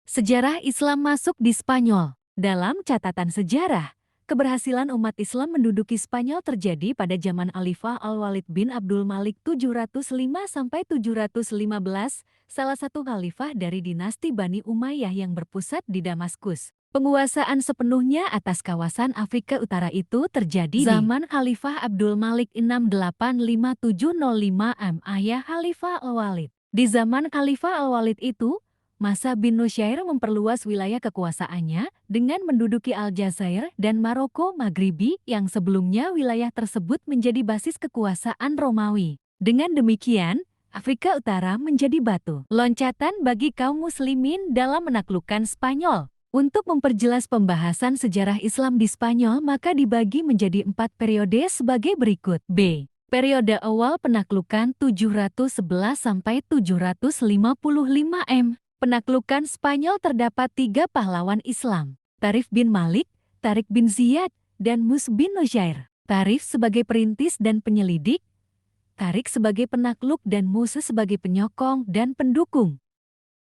Sejarah Islam masuk di Spanyol. Dalam catatan sejarah, keberhasilan umat Islam menduduki Spanyol terjadi pada zaman Khalifah Al-Walid bin Abdul Malik 705–715, salah satu khalifah dari dinasti Bani Umayyah yang berpusat di Damaskus. Penguasaan sepenuhnya atas kawasan Afrika Utara itu terjadi zaman Khalifah Abdul Malik 685–705 ayah Khalifah Al-Walid. Di zaman Khalifah Al-Walid itu, Masa bin Nusyair memperluas wilayah kekuasaannya dengan menduduki Aljazair dan Maroko Maghribi yang sebelumnya wilayah tersebut menjadi basis kekuasaan Romawi. Dengan demikian, Afrika Utara menjadi batu loncatan bagi kaum muslimin dalam menaklukkan Spanyol. Untuk memperjelas pembahasan sejarah Islam di Spanyol maka dibagi menjadi 4 periode sebagai berikut. B. Periode awal penaklukan 711–755 M. Penaklukan Spanyol terdapat 3 pahlawan Islam, Tarif bin Malik, Tarik bin Ziyad, dan Mus bin Nusyair. Tarif sebagai perintis dan penyelidik, Tarik sebagai penakluk dan Mus sebagai penyokong dan pendukung.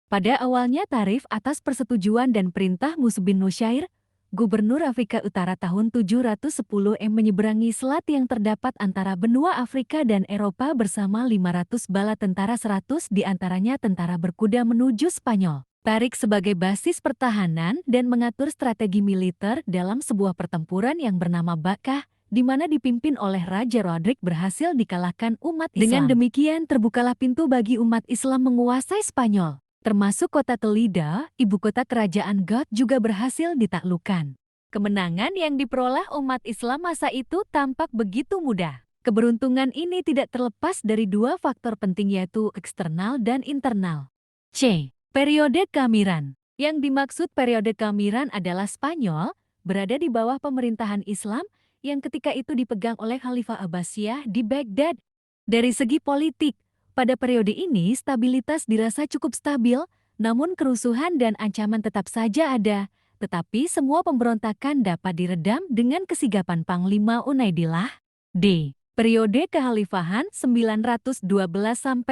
Pada awalnya Tarif atas persetujuan dan perintah Mus bin Nusyair, Gubernur Afrika Utara tahun 710 menyeberangi selat yang terdapat antara benua Afrika dan Eropa bersama 500 bala tentara 100 diantaranya tentara berkuda menuju Spanyol. Tarik sebagai basis pertahanan dan mengatur strategi militer dalam sebuah pertempuran yang bernama Bakah, di mana dipimpin oleh Raja Rodrik berhasil dikalahkan umat Islam. Dengan demikian terbukalah pintu bagi umat Islam menguasai Spanyol. Termasuk kota Toledo, ibu kota kerajaan Goth juga berhasil ditaklukkan. Kemenangan yang diperoleh umat Islam masa itu tampak begitu mudah. Keberuntungan ini tidak terlepas dari 2 faktor penting yaitu eksternal dan internal. C. Periode Kamiran. Yang dimaksud periode Kamiran adalah Spanyol berada di bawah pemerintahan Islam yang ketika itu dipegang oleh Khalifah Abbasiyah di Baghdad. Dari segi politik, pada periode ini stabilitas dirasa cukup stabil, namun kerusuhan dan ancaman tetap saja ada. Tetapi semua pemberontakan dapat diredam dengan kesigapan Panglima Unaidillah. D. Periode Kekhalifahan 912–1013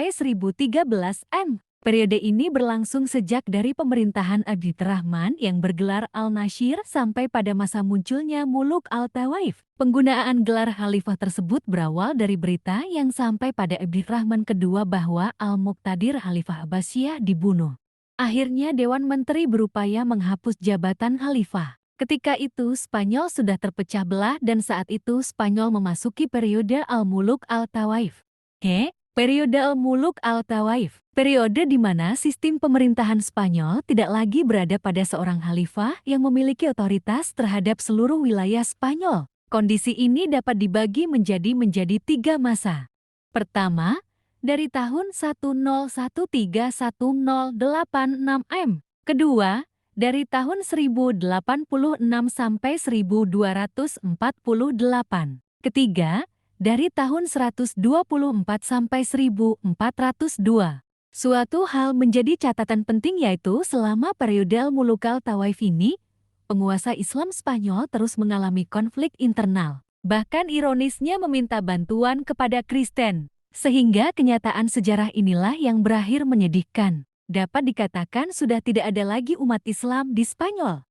M. Periode ini berlangsung sejak dari pemerintahan Abdirrahman yang bergelar Al-Nashir sampai pada masa munculnya Muluk Al-Tawaif. Penggunaan gelar khalifah tersebut berawal dari berita yang sampai pada Abdirrahman kedua bahwa Al-Muqtadir Khalifah Abbasiyah dibunuh. Akhirnya Dewan Menteri berupaya menghapus jabatan khalifah. Ketika itu Spanyol sudah terpecah belah dan saat itu Spanyol memasuki periode Al-Muluk Al-Tawaif. Periode Al-Muluk Al-Tawaif, periode di mana sistem pemerintahan Spanyol tidak lagi berada pada seorang khalifah yang memiliki otoritas terhadap seluruh wilayah Spanyol. Kondisi ini dapat dibagi menjadi 3 masa. Pertama, dari tahun 1013–1086 M. Kedua, dari tahun 1086 sampai 1248. Ketiga, dari tahun 124 sampai 1402. Suatu hal menjadi catatan penting yaitu selama periode Al-Muluk Al-Tawaif ini, penguasa Islam Spanyol terus mengalami konflik internal. Bahkan ironisnya meminta bantuan kepada Kristen. Sehingga kenyataan sejarah inilah yang berakhir menyedihkan. Dapat dikatakan sudah tidak ada lagi umat Islam di Spanyol.